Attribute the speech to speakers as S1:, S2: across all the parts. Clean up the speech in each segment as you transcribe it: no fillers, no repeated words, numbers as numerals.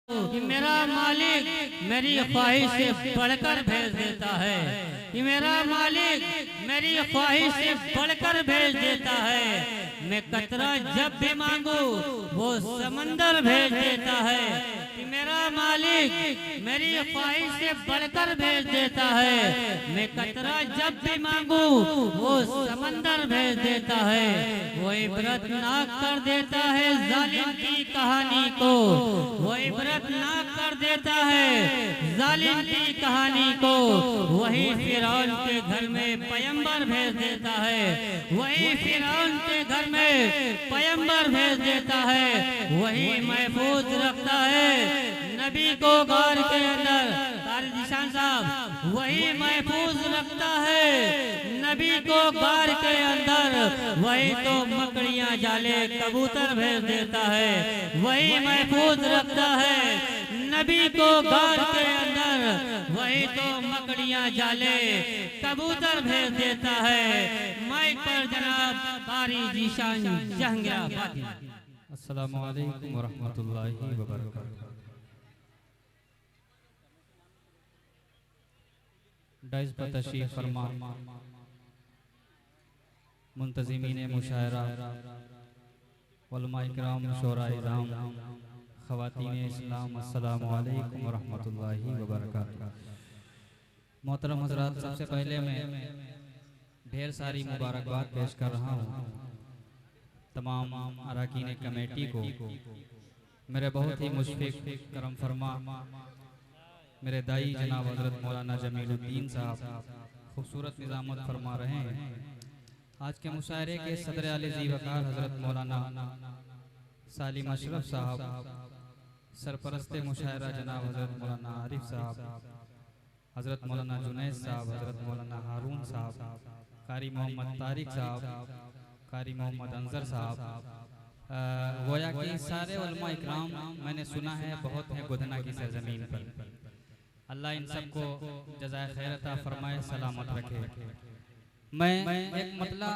S1: कि मेरा मालिक मेरी ख्वाहिश से बढ़कर भेज देता है, कि मेरा मालिक मेरी ख्वाहिश से बढ़कर भेज देता है। मैं कतरा जब भी मांगू वो समंदर भेज देता है, कि मेरा मालिक मेरी ख्वाहिश से बढ़कर भेज देता है। मैं कतरा जब भी मांगू वो समंदर भेज देता है। वो इबरतनाक कर देता है जालिम की कहानी को, वो इबरतनाक कर देता है जालिम की कहानी को। वही फिरौन के घर में पैगंबर भेज देता है, वही फिरौन के घर में पैगंबर भेज देता है। वही महफूज रखता है नबी को गार के अंदर। कारी निशान साहब, वही महफूज रखता है नबी को गार के अंदर। वही तो मकड़ियां जाले कबूतर भेज देता है, वही महफूज रखता है नबी को गार के अंदर। वही तो मकड़ियां जाले कबूतर भेज देता है। माइक पर जनाब कारी निशान जहांगीर।
S2: अस्सलामु अलैकुम वरहमतुल्लाहि वबरकातुहू। डाइस पर तशरीफ फरमा मुंतज़िमीन मुशायरा, उलमाए किराम, शोराए राम, ख़वातीन इस्लाम, अस्सलामु अलैकुम वरहमतुल्लाहि वबरकातुहू। मोहतरम हज़रात, सबसे पहले मैं ढेर सारी मुबारकबाद पेश कर रहा हूँ तमाम अरकान कमेटी को। मेरे बहुत ही मुशफ़िक़ करम फरमा मेरे दाई जनाब हज़रत मौलाना जमीलुद्दीन साहब खूबसूरत निज़ामत फरमा रहे हैं। आज के मुशायरे के सदर आले ज़ीवकार हज़रत मौलाना सालिम अशरफ साहब, सरपरस्ते मुशायरा जनाब हज़रत मौलाना आरिफ साहब, हज़रत मौलाना जुनैद साहब, हज़रत मौलाना हारून साहब, कारी मोहम्मद तारिक साहब, कारी मोहम्मद अंजर साहब, गोया कि सारे उलमा इकराम मैंने सुना है बहुत है गुदना की सरजमीन पर। अल्लाह इन सबको जज़ाए खैर अता फरमाए, सलामत रखे। मैं एक मतला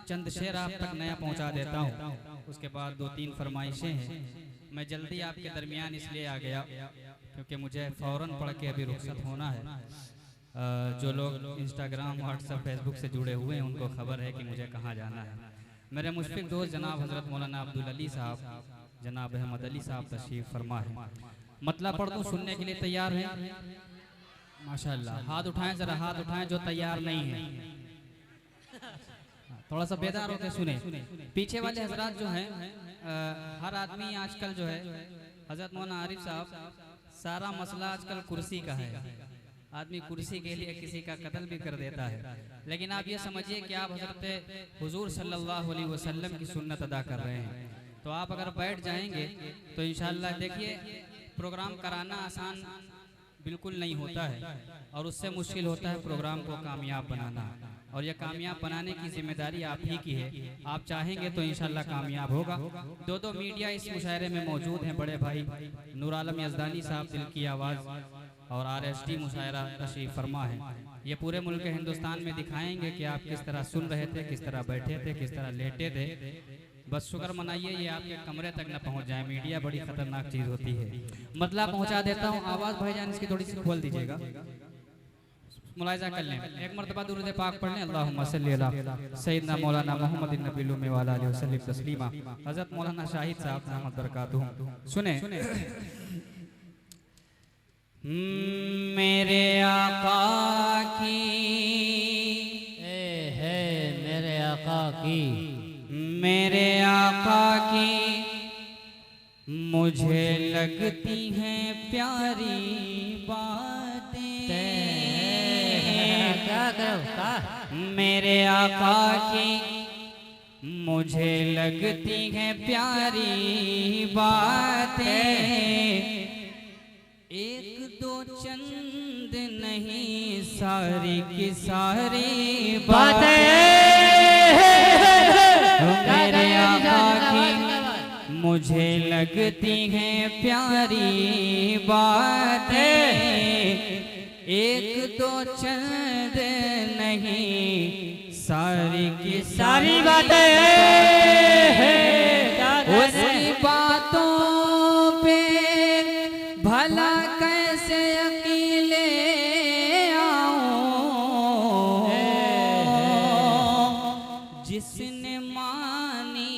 S2: चंद शेर आप तक नया पहुंचा देता हूं, उसके बाद 2-3 फरमाइशें हैं। मैं जल्दी आपके दरमियान इसलिए आ गया क्योंकि मुझे फ़ौरन पढ़ के अभी रुखसत होना है। जो लोग इंस्टाग्राम, व्हाट्सएप, फेसबुक से जुड़े हुए हैं उनको खबर है कि मुझे कहाँ जाना है। मेरे मुशफ़िक़ दोस्त जनाब हज़रत मौलाना अब्दुल अली साहब, जनाब अहमद अली साहब तशरीफ़ फरमा है। मतलब पढ़ दूँ, सुनने के लिए तैयार हैं? माशाअल्लाह। हाथ उठाएं जरा, हाथ उठाएं जो तैयार नहीं है। थोड़ा सा बेदार होकर सुने। पीछे वाले हजरात जो हैं, हर आदमी आजकल जो है, हजरत मौलाना आरिफ साहब, सारा मसला आजकल कुर्सी का है। आदमी कुर्सी के लिए किसी का कत्ल भी कर देता है। लेकिन आप ये समझिए कि आप हजरत हुजूर सल्लल्लाहु अलैहि वसल्लम की सुन्नत अदा कर रहे हैं। तो आप अगर बैठ जाएंगे तो इंशाअल्लाह देखिए, प्रोग्राम कराना आसान बिल्कुल नहीं होता है और उससे मुश्किल होता है प्रोग्राम को कामयाब बनाना। और यह कामयाब बनाने की जिम्मेदारी आप ही की है। आप चाहेंगे तो इंशाअल्लाह कामयाब होगा। 2 मीडिया इस मुशायरे में मौजूद हैं। बड़े भाई नूर आलम यज़दानी साहब दिल की आवाज़ और RST मुशायरा तशरीफ़ फरमा है। ये पूरे मुल्क हिंदुस्तान में दिखाएंगे कि आप किस तरह सुन रहे थे, किस तरह बैठे थे, किस तरह लेटे थे। बस शुक्र मनाइए ये आपके कमरे तक न पहुंच जाए। मीडिया बड़ी खतरनाक चीज़ होती है। मतलब पहुंचा देता हूं, आवाज़ भाईजान इसकी थोड़ी सी खोल दीजिएगा, मुलायजा कर लें। एक मरतबा दुरूद पाक पढ़ लें। अल्लाहुम्मा सल्ली अला सय्यिदना मौलाना मोहम्मद नबी उम्मी व अला आलिहि वसल्लम तस्लीमा। हज़रत मौलाना शाहिद साहब रहमत बरकातुहू। सुने। मेरे आका की
S1: है, मेरे आका की,
S2: मेरे आका की मुझे लगती हैं प्यारी बातें।
S1: क्या करो?
S2: मेरे आका की मुझे लगती हैं प्यारी बातें। 1-2 चंद नहीं, सारी की सारी बातें मेरे आका की मुझे लगती हैं प्यारी बातें। 1-2 चंद नहीं, सारी की सारी बातें उसकी बातों पे भला कैसे अकेले आऊं, जिसने मानी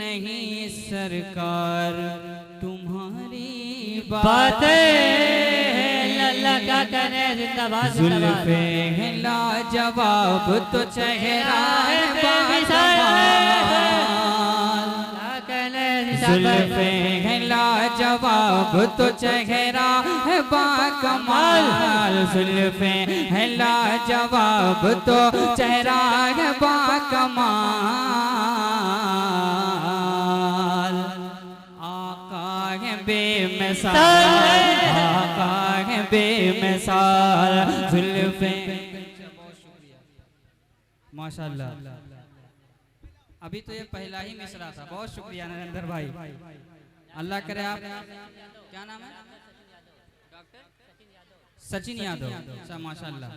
S2: नहीं सरकार तुम्हारी बातें।
S1: लगा करे जिंदाबाद
S2: जुल्फे हैं लाजवाब तो चेहरा है बाकमाल, जुल्फे हैं लाजवाब तो चेहरा है बाकमाल, जुल्फे हैं लाजवाब तो चेहरा है बाकमाल। आका है बेमिसाल, आका है बेमिसाल, जुल्फे। माशाल्लाह, अभी तो ये पहला ही मिसरा था। बहुत शुक्रिया नरेंद्र भाई, अल्लाह करे आप, क्या नाम है? सचिन यादव। अच्छा माशाल्लाह।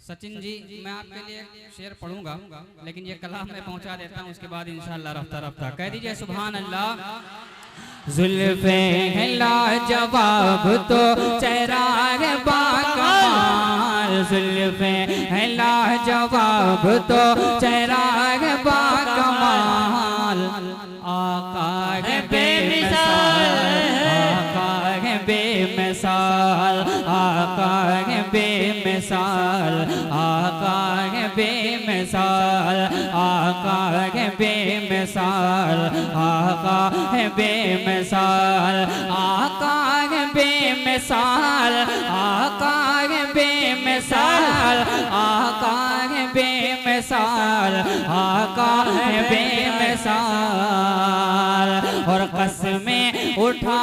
S2: सचिन जी, मैं आपके लिए एक शेर पढ़ूंगा, लेकिन ये कलाम में पहुंचा देता हूं, उसके बाद इंशाल्लाह रफ्ता रफ्ता कह दीजिए सुभान अल्लाह। जुल्फे हैं लाजवाब तो चेहरा है बाकमाल, जुल्फे हैं लाजवाब तो चेहरा है बाकमाल। आका है बेमिसाल, आका है बेमिसाल, आका है बेमिसाल, आका है बेमिसाल, आका है बेमिसाल, आका है बेमिसाल, आका है बेमिसाल, आका है बेमिसाल, आका है बेमिसाल, आका है बेमिसाल। और कसमें उठा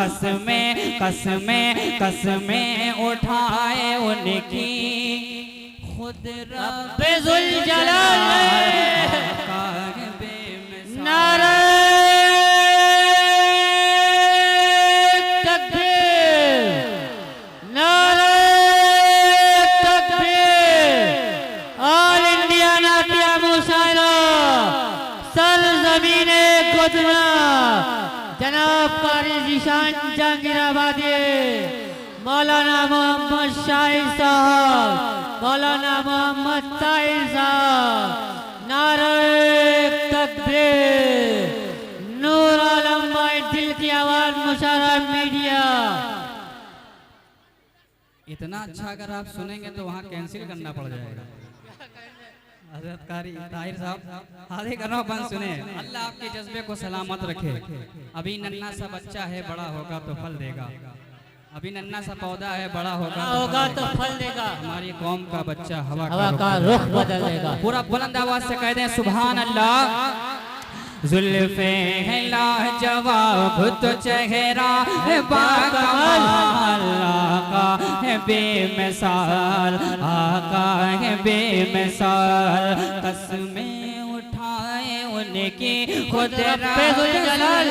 S2: कसमें कसमें कसमें उठाए उनकी खुद रब्बे जुल जलाल। नारे तकबीर, नारे तकबीर। ऑल इंडिया नाट्य मुशायरा सरजमीने गुदना जनाब कारी जीशान जहांगीराबादी मौलाना मोहम्मद शाहिद साहब, मौलाना मोहम्मद ताहिर साहब। नारे तकबीर, नूर आलम भाई, दिल की आवाज मुशायरा मीडिया। इतना अच्छा अगर आप सुनेंगे तो वहाँ कैंसिल करना पड़ जाएगा। हज़रत कारी ताहिर साहब आधे करना बंद सुने। अल्लाह आपके जज्बे को सलामत रखे। अभी नन्ना सा बच्चा है, बड़ा होगा तो फल देगा। अभी नन्ना सा पौधा है, बड़ा होगा
S1: तो फल देगा।
S2: हमारी कौम का बच्चा हवा
S1: का रुख बदल देगा।
S2: पूरा बुलंद आवाज से कह दें सुभान अल्लाह। जुल्फे हैं लाजवाब तो चेहरा है बाकमाल, आका है बेमिसाल, आका है बेमिसाल। कसमें उठाए उनकी खुद रब्बे जुल जलाल,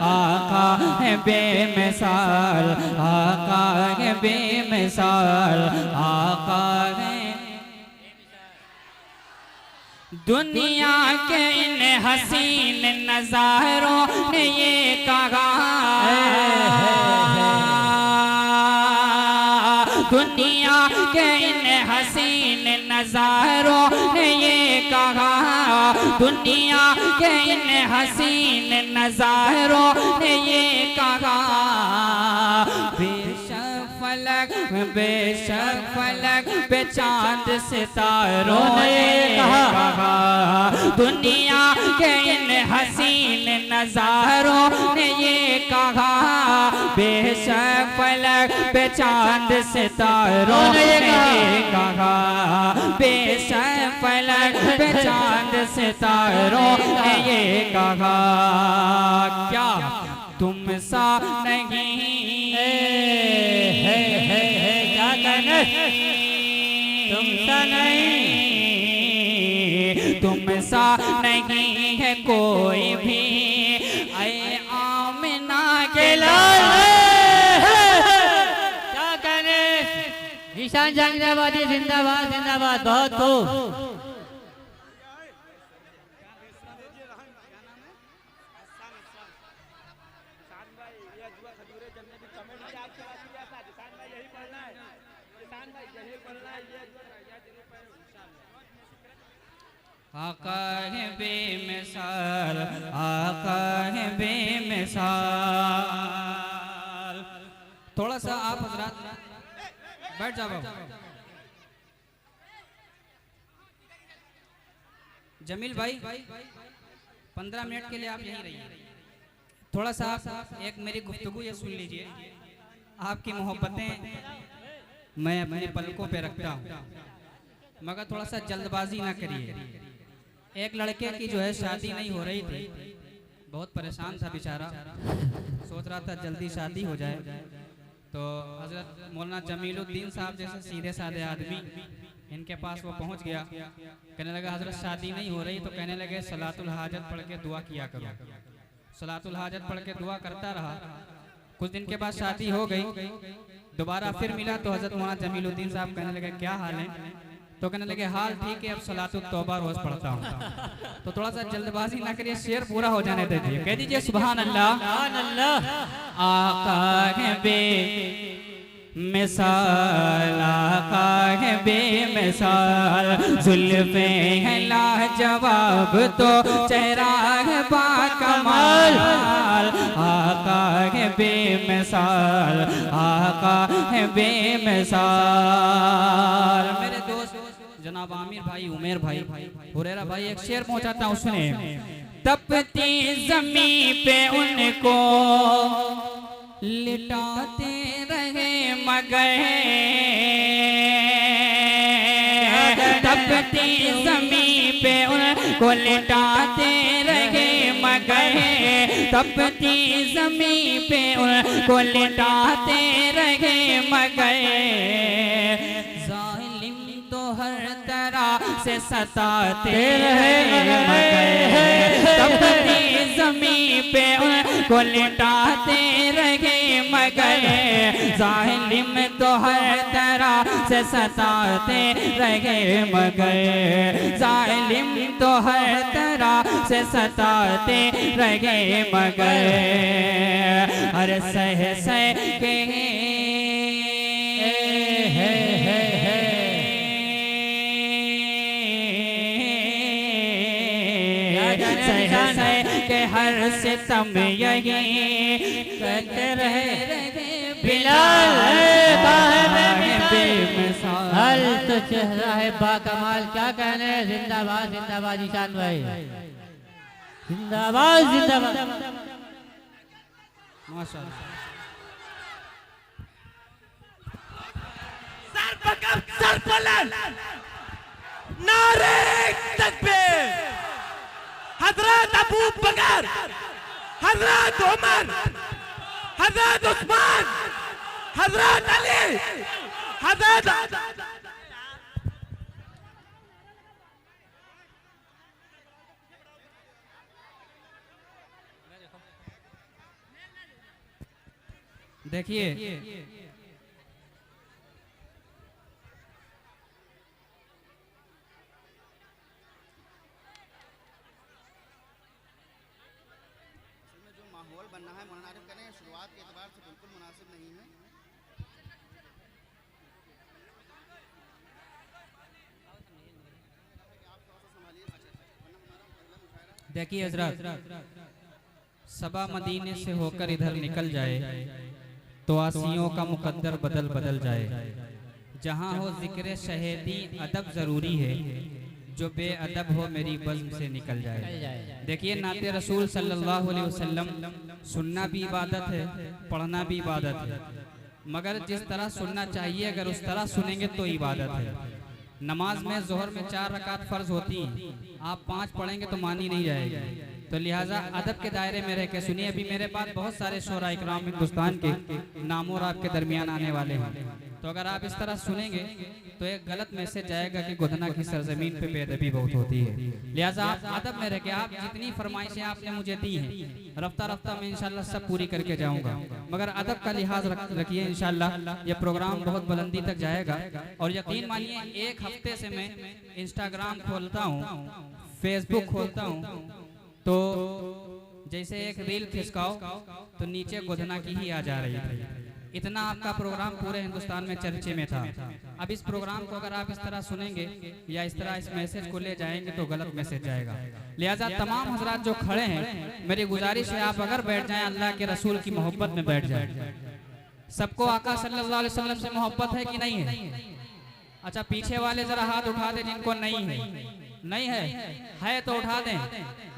S2: आका है बेमिसाल, आका है बेमिसाल, आका है। दुनिया के इन हसीन नजारों ने ये कहा, दुनिया के इन हसीन नजारों ने ये कहा, दुनिया के इन हसीन नजारों ने ये कहा। बेशक फलक पे चांद सितारों ने कहा, दुनिया के इन हसीन नजारों ने ये कहा। बेशक फलक पे चांद सितारों ने ये कहा, बेशक फलक पे चांद सितारों ने ये कहा। क्या तुम सा नहीं तुम सा नहीं, तुम सा नहीं है कोई भी, ऐ आमिना के लाल।
S1: क्या कहने निशान जहांगीराबादी जिंदाबाद जिंदाबाद। बहुत खूब।
S2: आका है बेमिसाल, आका है बेमिसाल। थोड़ा सा आप हजरात बैठ जाओ। जमील भाई 15 मिनट के लिए आप यहीं रहिए। थोड़ा सा आप एक मेरी गुफ्तगू ये सुन लीजिए। आपकी मोहब्बतें मैं अपने पलकों पे रखता हूँ, मगर थोड़ा सा जल्दबाजी ना करिए। एक लड़के की जो है शादी नहीं हो रही थी, बहुत परेशान था बेचारा, सोच रहा था जल्दी शादी हो जाए। तो हजरत मौलाना जमीलुद्दीन साहब जैसे सीधे साधे आदमी, इनके पास वो पहुंच गया। कहने लगा हजरत शादी नहीं हो रही, तो कहने लगे सलातुल हाजत पढ़ के दुआ किया करो। सलातुल हाजत पढ़ के दुआ करता रहा। कुछ दिन के बाद शादी हो गई। दोबारा फिर मिला तो हजरत मौलाना जमीलुद्दीन साहब कहने लगे क्या हाल है? तो कहने लगे हाल ठीक है, अब सलातुत तौबा रोज पढ़ता हूँ। तो थोड़ा सा जल्दबाजी ना करिए, शेर पूरा हो जाने दीजिए। कह दीजिए सुभान अल्लाह। आका है बेमिसाल, आका है बेमिसाल, जुल्फे हैं लाजवाब तो चेहरा है बाकमाल। आका है बेमिसाल, आका है बेमिसाल। मेरे दोस्त जनाब आमिर भाई, उमेर भाई, हुरैरा भाई एक शेर पहुंचाता हूँ, सुने। तपती जमीन पे उनको लिटाते रहे मगर, तपती जमीन पे उनको लिटाते रहे मगर, तपती जमीन पे उनको लिटाते रहे मगर, जालिम तो हर तरह से सताते रहे मगर, तपती जमीन पे उनको लिटाते रहे मगर, जालिम तो हर तरह से सताते रहे मगर, जालिम तो हर तरह से सताते रहे मगर, हर सह सह के के हर सितम यही कहते रहे बिलाल बेमिसाल।
S1: हल तो चेहरा है बाकमाल। क्या कहने? जिंदाबाद जिंदाबाद ईशान भाई, जिंदाबाद जिंदाबाद।
S2: माशाअल्लाह।
S3: सर पकड़, सर बुलंद, नारे तकबीर। हजरत अबू बकर, हजरत उमर, हजरत उस्मान, हजरत अली, हजरत
S2: देखिए
S4: माहौल बनना है, मौलाना आरिफ कह रहे हैं शुरुआत के एतबार से बिल्कुल मुनासिब नहीं है।
S2: देखिए हजरत, सबा मदीने से होकर इधर निकल जाए तो आसियों का मुकद्दर बदल बदल जाए। जहाँ हो जिक्र शहीदी अदब जरूरी है, जो बेअदब हो मेरी बज़्म से निकल जाए। देखिए नाते रसूल सल्लल्लाहु अलैहि वसल्लम सुनना भी इबादत है, पढ़ना भी इबादत है, मगर जिस तरह सुनना चाहिए अगर उस तरह सुनेंगे तो इबादत है। नमाज में जोहर में 4 रकात फ़र्ज होती हैं, आप 5 पढ़ेंगे तो मानी नहीं जाएगी। तो लिहाजा अदब के दायरे में रह के सुनिए। अभी मेरे पास बहुत सारे शोरा इकराम हिंदुस्तान के नामों और आपके दरमियान आने वाले हैं, तो तो अगर आप इस तरह सुनेंगे तो एक गलत मैसेज जाएगा कि गोधना की सरजमीन पे बेअदबी बहुत होती है। लिहाजा आप अदब में रह के, आप जितनी फरमाइशें आपने मुझे दी हैं रफ्ता रफ्ता मैं इंशाल्लाह सब पूरी करके जाऊंगा, मगर अदब का लिहाज रखिए। इंशाल्लाह ये प्रोग्राम बहुत बुलंदी तक जाएगा। और यकीन मानिए एक हफ्ते से मैं इंस्टाग्राम खोलता हूँ, फेसबुक खोलता हूँ, तो जैसे एक रील खिसकाओ तो नीचे गोधना की ही आ जा रही थी। इतना आपका प्रोग्राम पूरे हिंदुस्तान में चर्चे में था। अब इस प्रोग्राम को अगर आप इस तरह सुनेंगे या इस तरह इस मैसेज को ले जाएंगे तो गलत मैसेज जाएगा। लिहाजा तमाम हजरात जो खड़े हैं, मेरी गुजारिश है आप अगर बैठ जाएं अल्लाह के रसूल की मोहब्बत में बैठ जाएं। सबको आका सल्लल्लाहु अलैहि वसल्लम से मोहब्बत है कि नहीं है? अच्छा पीछे वाले जरा हाथ उठा दें जिनको नहीं है। नहीं है तो उठा दें।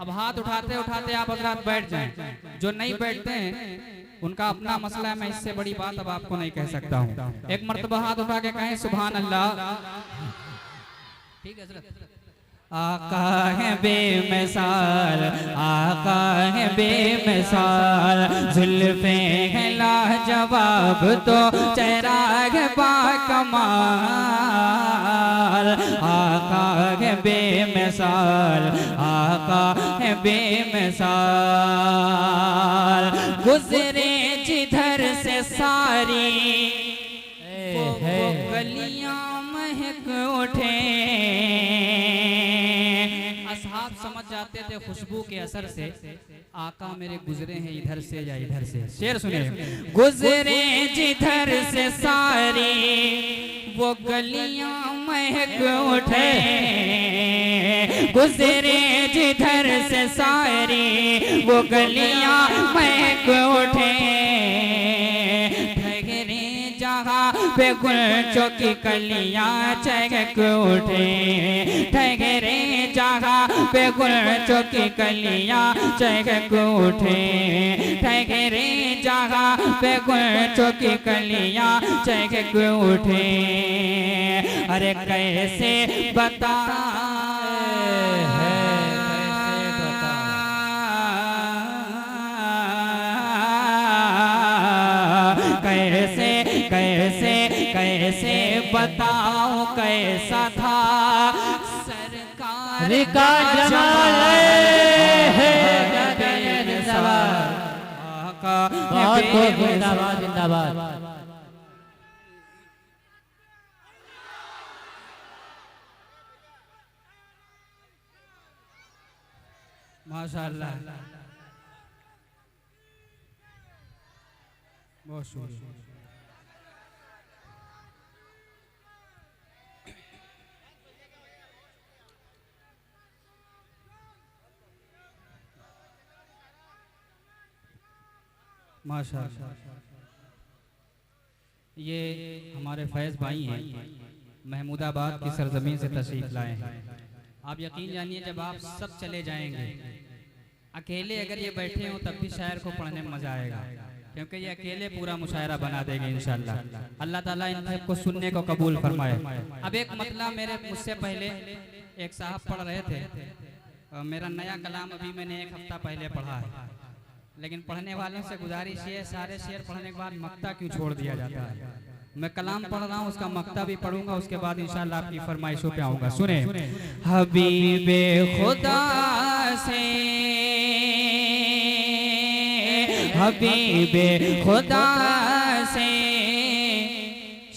S2: अब हाथ उठाते उठाते आप हजरात बैठ जाएं। जो नहीं बैठते हैं उनका अपना मसला है, मैं इससे बड़ी बात अब आपको नहीं कह सकता हूँ। एक मर्तबा हाथ उठा के कहें सुभान अल्लाह। ठीक है हजरत। आका है बेमिसाल, आका है बेमिसाल, जुल्फे हैं लाजवाब तो चेहरा है बाकमाल। आका है बेमिसाल, आका है बेमिसाल, गुजरे जिधर से सारी वो गलियां महक उठे। असहाब समझ जाते थे खुशबू के असर से आका मेरे गुजरे हैं इधर से या इधर से। शेर सुने। गुजरे जिधर से सारी वो गलियां महक उठे, गुजरे जिधर से सारी वो गलियां महक उठे। ठहरे जहाँ पे गुलचों की कलियां चहक उठे, ठहरे जहाँ पे गुलचों की कलियां चहक उठे, ठहरे जहाँ पे गुलचों की कलियां चहक उठे। अरे कैसे बता कैसे कैसे कैसे बताओ कैसा था सरकार
S1: का जमाल है। बहुत बहुत जिंदाबाद जिंदाबाद।
S2: माशाअल्लाह बहुत शुक्रिया। माशाअल्लाह। ये हमारे फैज़ भाई हैं, महमूदाबाद की सरजमीन से तशरीफ लाए हैं। आप यकीन जानिए जब आप सब चले जाएंगे, अकेले अगर ये बैठे हों तब भी शायर को पढ़ने में मजा आएगा, क्योंकि ये अकेले पूरा मुशायरा बना देंगे इंशाअल्लाह। अल्लाह ताला इन सबको सुनने को कबूल फरमाए। अब एक मतलब मेरे मुझसे पहले एक साहब पढ़ रहे थे, मेरा नया कलाम अभी मैंने एक हफ्ता पहले पढ़ा है, लेकिन पढ़ने वालों से गुजारिश है सारे शेर पढ़ने के बाद मक्ता क्यों छोड़ दिया जाता है। मैं कलाम पढ़ रहा हूँ, उसका मक्ता भी पढ़ूंगा, उसके बाद इंशाअल्लाह आपकी फरमाइशों पे आऊंगा। सुने। हबीबे खुदा से, हबीबे खुदा से,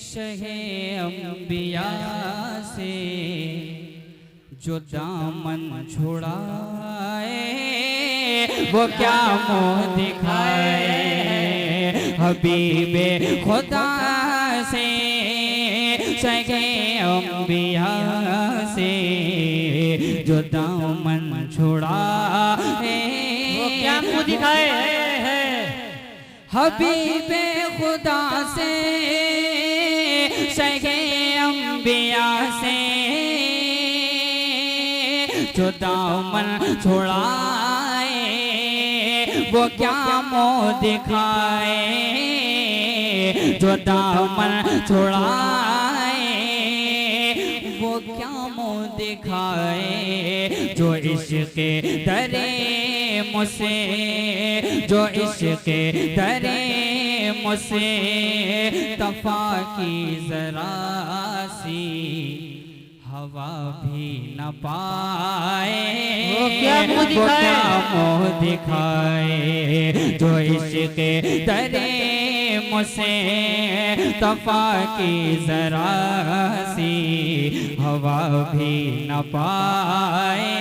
S2: शहे अंबिया से जो दामन छुड़ाए वो क्या मुँह दिखाए। हबीबे खुदा से, शहे अंबिया से जो दामन छुड़ाए
S1: वो क्या मुँह दिखाए।
S2: हबीबे खुदा से, शहे अंबिया से जो दामन छुड़ाए वो क्या मुँह दिखाए। जो दामन छुड़ाए वो क्या मुँह दिखाए। जो इश्क़ दरे मुझसे, जो इश्क़ दरे मुस्तफा की जरा सी हवा भी न पाए।
S1: वो क्या मुँह दिखाए?
S2: वो क्या मुँह दिखाए जो इश्क़ दरे मुस्तफा की जरा सी हवा भी न पाए।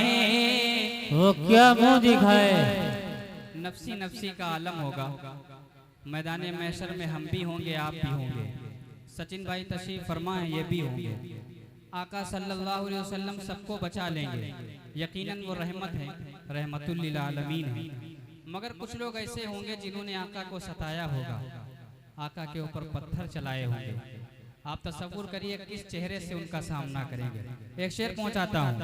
S1: वो क्या मुंह दिखाए?
S2: नफसी नफसी का आलम होगा, मैदान महशर में हम भी होंगे, आप भी होंगे। सचिन भाई तशरीफ फरमाएं, ये भी होंगे। आका सल्लल्लाहु अलैहि वसल्लम सबको बचा लेंगे, यकीनन वो रहमत है, रहमतुल लिल आलमीन है। मगर कुछ लोग ऐसे होंगे जिन्होंने आका को सताया होगा, आका के ऊपर पत्थर चलाए होंगे। आप तसव्वुर करिए किस चेहरे से उनका सामना करेंगे। एक शेर पहुंचाता हूँ।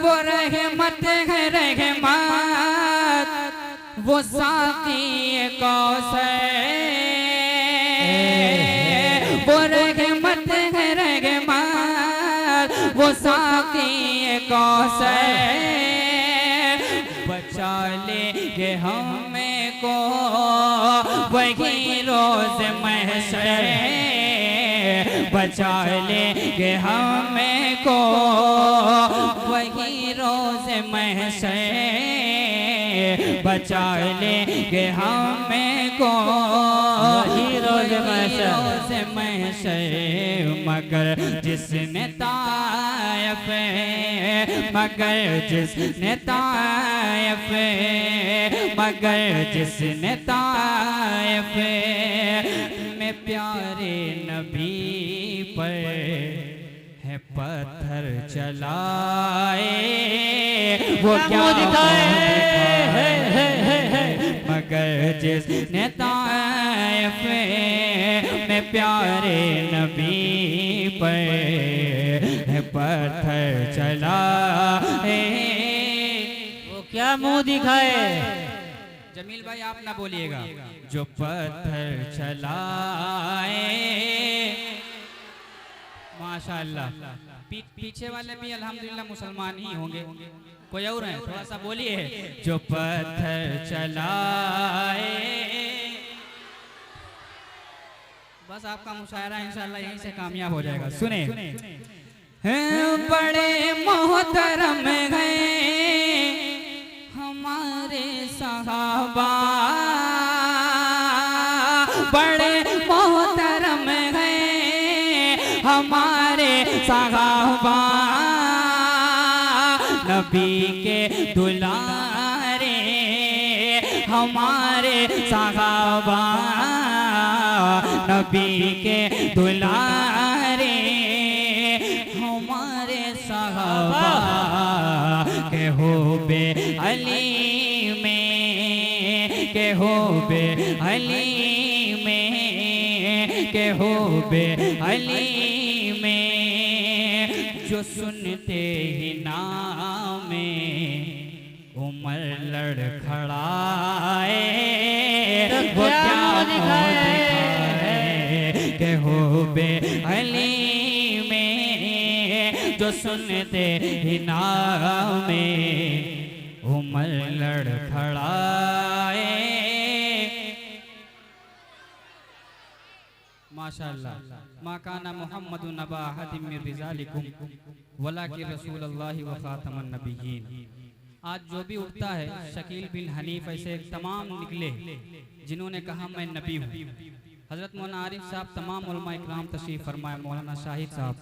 S2: वो रहमत है रहमत, वो साक़ी कौसर। वो रहमत है रहमत, वो साक़ी कौसर। बचा लेंगे हमें को वही रोज़ महशर। बचा लेंगे हमें को वही रोज़ महशर। बचा लेंगे हमें को
S1: वही रोज़
S2: महशर। मगर जिसने तायफ, मगर जिसने तायफ, मगर जिसने तायफ में प्यारे नबी पर है पत्थर चलाए। वो क्या
S1: दिखाए?
S2: मगर जिसने तायफ में प्यारे नबी पर है पत्थर चलाए।
S1: वो क्या मुंह दिखाए?
S2: जमील भाई आप ना बोलिएगा। जो पत्थर चलाए, माशाअल्लाह। पीछे वाले भी अल्हम्दुलिल्लाह मुसलमान ही होंगे, कोई और है? थोड़ा सा बोलिए। जो पत्थर चलाए। बस आपका मुशायरा इंशाअल्लाह यहीं से कामयाब हो जाएगा। सुने, बड़े मोहतरम हैं हमारे सहाबा, बड़े मोहतरम हैं हमारे सहाबा। नबी के दुलारे हमारे सहाबा, नबी के दुलारे हमारे सहाबा। के हो बे अली में, के हो बे अली में, के हो बे अली में। जो सुनते ही नाम उमर लड़खड़ाए। वो क्या दिखाए? के हो बे अली में। जो सुनते ही नाम उमर लड़खड़ाए। माशाअल्लाह। मा काना मुहम्मदुन नबा अहदिम मिन रिजालिकुम वलाकिन रसूलुल्लाहि व खातमुन नबिय्यीन। आज जो भी उठता है, शकील बिन हनीफ ऐसे तमाम निकले जिन्होंने कहा मैं नबी हूँ। हजरत मौलाना आरिफ साहब, तमाम उलमा इकराम तशरीफ फरमाए, मौलाना शाहिद साहब,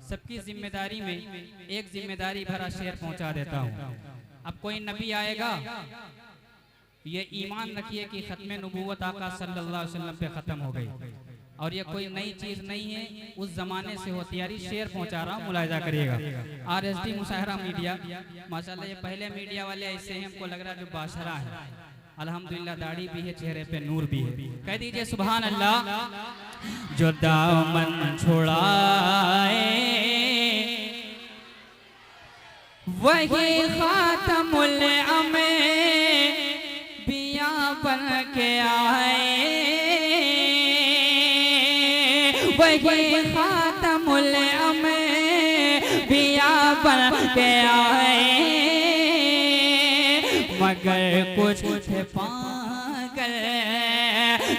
S2: सबकी जिम्मेदारी में एक जिम्मेदारी भरा शेर पहुँचा देता हूँ। अब कोई नबी आएगा, ये ईमान रखिए कि खत्म नबूवत आका सल्लल्लाहु अलैहि वसल्लम पे खत्म हो गई और ये कोई नई चीज नहीं है, उस जमाने से होती यारी। शेर पहुंचा रहा हूँ, मुलाहिजा करिएगा। RSD मुशाहरा मीडिया, माशाल्लाह ये पहले मीडिया वाले ऐसे हैं, हमको लग रहा है जो बाशरा है। अल्हम्दुलिल्लाह दाढ़ी भी है, चेहरे पे नूर भी है। कह दीजिए सुभान अल्लाह। जो दामन छुड़ाए वही खातमुल अंबिया बन के आए। वही खातमुल अंबिया बन के आए। मगर कुछ पागल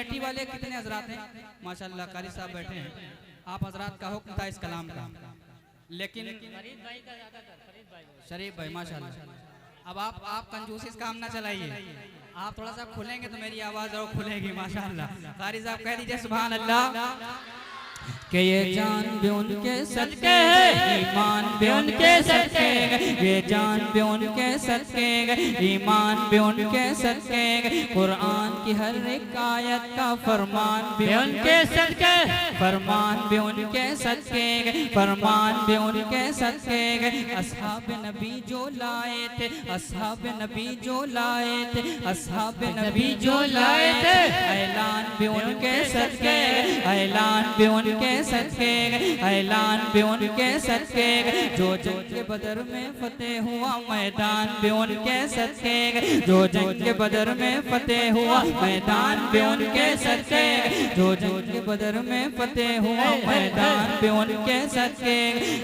S2: कमेटी वाले कितने हजरात हैं? माशाल्लाह कारी साहब बैठे हैं, आप हजरात का हुक्म था इस कलाम का, लेकिन शरीफ भाई माशाल्लाह अब आप कंजूसी इस काम ना चलाइए, आप थोड़ा सा खुलेंगे तो मेरी आवाज और खुलेगी माशाल्लाह। कारी साहब कह दीजिए सुभान अल्लाह। कि ये जान भी उनके सदके है, ईमान भी उनके सदके है, ये जान भी उनके सदके है, ईमान भी उनके सदके है, कुरान की हर एक आयत का फरमान भी उनके सदके, फरमान भी उनके सदके है, फरमान भी उनके सदके है। असहाब नबी जो लाए थे, असहाब नबी जो लाए थे, असहाब नबी जो लाए थे, ऐलान भी उनके सदके, ऐलान भी उनके सदके, ऐलान भी उनके सदके, जो जंग के बदर में फतेह हुआ मैदान भी उनके सदके, जो जंग के बदर में फतेह हुआ मैदान भी उनके सदके, जो जंग के बदर में फतेह हुआ मैदान भी उनके सदके।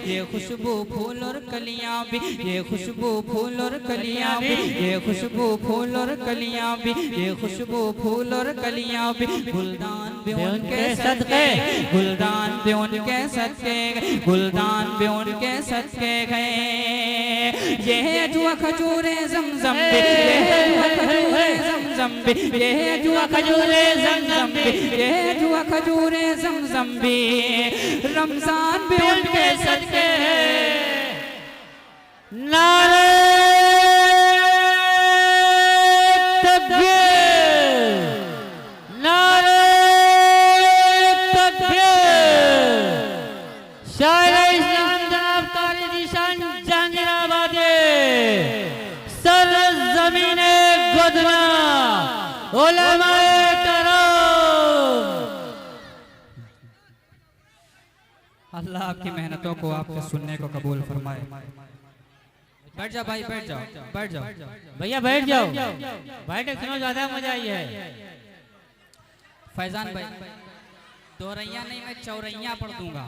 S2: ये खुशबू फूल और कलियां भी, ये खुशबू फूल और कलियां भी, ये खुशबू फूल और कलियां भी, ये खुशबू फूल और कलियां भी, गुलदान भी उनके सदके, गुलदान भी उनके सदके, गुलदान भी उनके सदके गए। ये जुआ खजूरे ज़मज़म भी, ये जुआ खजूरे ज़मज़म भी, ये जुआ खजूरे ज़मज़म भी, ये जुआ खजूरे ज़मज़म भी, रमज़ान भी उनके सदके।
S1: नारे तकबीर, नारे शायर इस्लाम जनाब कारी निशान जहांगीराबादी, सर ज़मीने गुदना, उलमाए करम।
S2: अल्लाह आपकी मेहनतों को, आपके सुनने को कबूल फरमाए। बैठ जाओ भाई, बैठ जाओ, बैठ जाओ
S1: भैया, बैठ जाओ, बैठे सुनो, ज्यादा मजा आई है।
S2: फैजान भाई दोरैया नहीं, मैं चौरैया पढ़ दूंगा,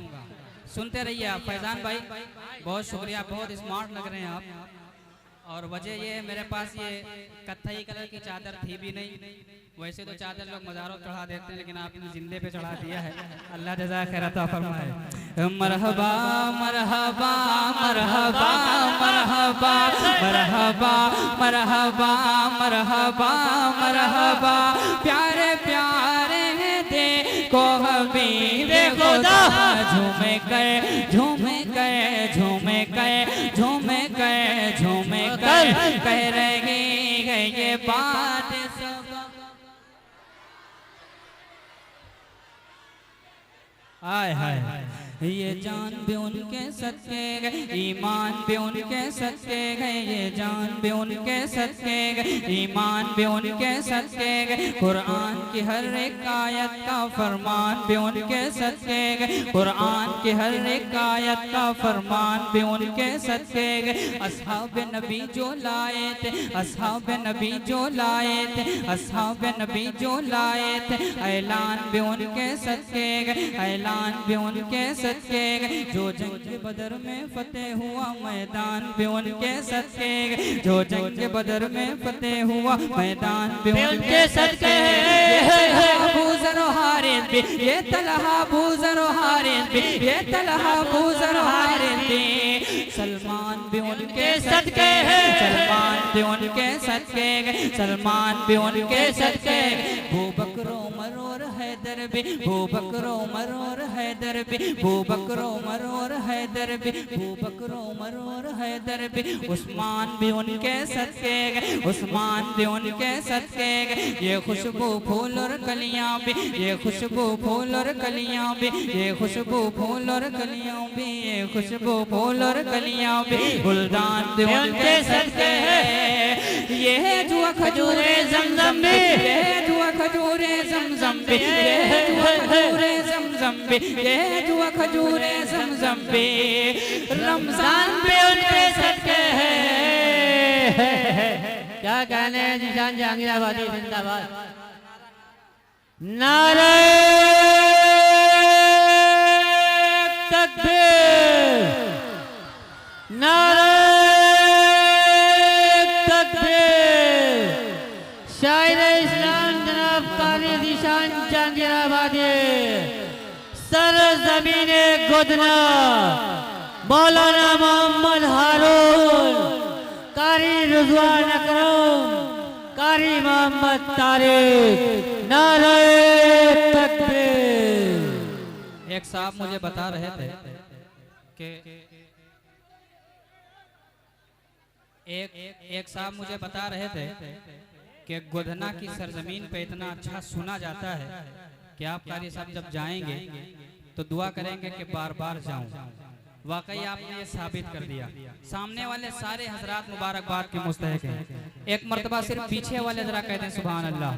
S2: सुनते रहिए आप। फैजान भाई बहुत शुक्रिया, बहुत स्मार्ट लग रहे हैं आप। और वजह ये मेरे पास ये कत्थई कलर की चादर थी भी नहीं, वैसे तो चादर लोग मज़ारों चढ़ा देते हैं, लेकिन आपने जिंदे पे चढ़ा दिया है, अल्लाह जज़ा खैर अता फरमाए। मरहबा मरहबा मरहबा मरहबा मरहबा मरहबा मरहबा मरहबा, प्यारे प्यारे देखो हबीबे खुदा, झूमे गए झूमे गए झूमे गए झूमे गए झूमे गए, कह रही है ये बात सब। हाय हाय, ये जान भी उनके सदके गए, ईमान भी उनके सदके गए, ये जान भी उनके सदके गए, ईमान भी उनके सदके गए, कुरान की हर एक आयत का फरमान भी उनके सदके गए, कुरान की हर एक आयत का फरमान भी उनके सदके गए। असहाब नबी जो लाए थे, असहाब नबी जो लाए थे, असहाब नबी जो लाए थे, ऐलान भी उनके सदके गए, ऐलान भी उनके सदके, जो जंग के बदर में फतेह हुआ मैदान भी उनके सदके, जो जंग के बदर में फतेह हुआ मैदान भी उनके सदके। अबू ज़र हारिस भी, ये तलहा अबू ज़र हारिस भी, ये तलहा अबू ज़र हारिस भी, सलमान भी उनके सदके, सलमान भी उनके सदके, सलमान भी उनके सदके। अबू बकर उमर और हैदर भी, अबू बकर उमर और हैदर भी, अबू बकर उमर और हैदर भी, अबू बकर उमर और हैदर भी, उस्मान भी उनके सदके, उस्मान भी उनके सदके। ये खुशबू फूल और कलियां भी, ये खुशबू फूल और कलियां भी, ये खुशबू फूल और कलियां भी, ये खुशबू फूल और कलियां भी, गुलदान भी उनके सदके। ये जुआ खजूरे ज़मज़म भी, ये जुआ खजूरे ज़मज़म भी, ये जुआ खजूरे ज़मज़म भी, ये जुआ खजूरे ज़मज़म भी, रमज़ान भी उनके सदके है।
S1: क्या कहने हैं निशान जहांगीराबादी जिंदाबाद। नारे तकबीर, नारे तकबीर। शायर इस्लाम जनाब कारी निशान सरजमीन गुदना मौलाना मोहम्मद हारून, कारी रिजवान अकरम, कारी मोहम्मद तारिक, नारे तकबीर।
S2: एक साहब मुझे बता रहे थे कि एक साहब मुझे बता रहे थे कि गोधना की सरजमीन पे इतना अच्छा सुना जाता है कि आप कारी साहब जब जाएंगे तो दुआ करेंगे कि बार बार जाऊं। वाकई आपने ये साबित कर दिया। सामने वाले सारे हजरात मुबारकबाद के मुस्तहिक हैं। एक मर्तबा सिर्फ पीछे वाले जरा कहते हैं सुभान अल्लाह,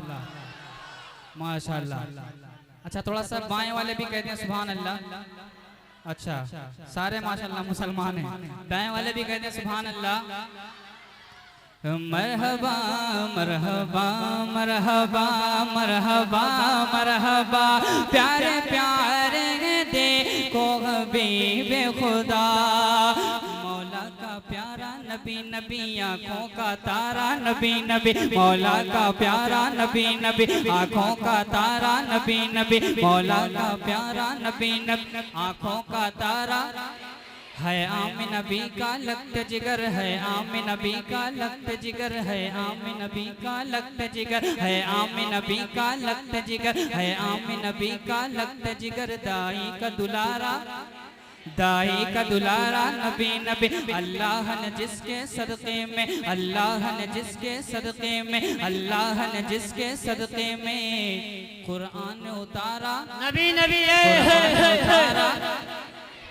S2: माशाअल्लाह। अच्छा, थोड़ा सा बाएं वाले भी कहते हैं सुभान अल्लाह। अच्छा, सारे माशाअल्लाह मुसलमान हैं। दाएं वाले भी कहते हैं सुभान अल्लाह। मरहबा मरहबा मरहबा मरहबा मरहबा, प्यारे प्यारे देखो हबीबे खुदा, मौला का प्यारा नबी नबी आँखों का तारा नबी नबी, मौला का प्यारा नबी नबी आँखों का तारा नबी नबी, मौला का प्यारा नबी नबी आँखों का तारा है। आमिन नबी का लख्त जिगर है, आमिन नबी का लख्त जिगर है, आमिन नबी का लख्त जिगर है, आमिन नबी का लख्त जिगर है, आमिन नबी का लख्त जिगर, दाई का दुलारा, दाई का दुलारा नबी नबी। अल्लाह ने जिसके सदक़े में, अल्लाह ने जिसके सदक़े में, अल्लाह ने जिसके सदक़े में कुरान उतारा
S1: नबी नबी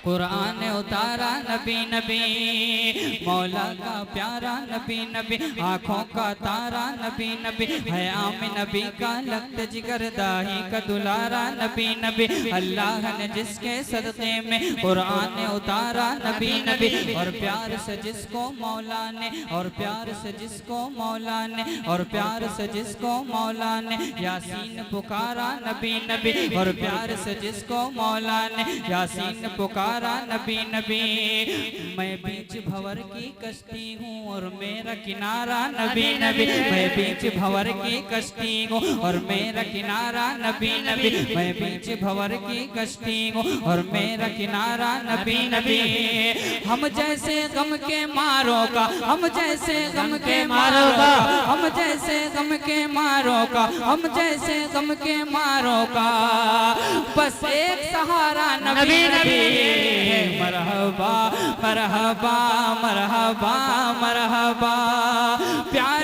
S2: कुरान उतारा नबी नबी, मौला का प्यारा नबी नबी आँखों का तारा नबी नबी, है आमिन नबी का लख्त जिगर, दाही का दुलारा नबी नबी। अल्लाह ने जिसके सदक़े में कुरान उतारा नबी नबी, और प्यार से जिसको मौला ने, और प्यार से जिसको मौला ने, और प्यार से जिसको मौला ने यासीन पुकारा नबी नबी, और प्यार से जिसको मौला ने यासीन पुकारा नबी नबी। मैं बीच भंवर की कश्ती हूँ और मेरा किनारा नबी नबी, मैं बीच भंवर की कश्ती हूँ और मेरा किनारा नबी नबी, मैं बीच भंवर की कश्ती हूँ और मेरा किनारा नबी नबी। हम जैसे गम के मारों का, हम जैसे गम के मारों का, हम जैसे गम के मारों का, हम जैसे गम के मारों का, बस एक सहारा नबी नबी। मरहबा मरहबा मरहबा मरहबा, प्यार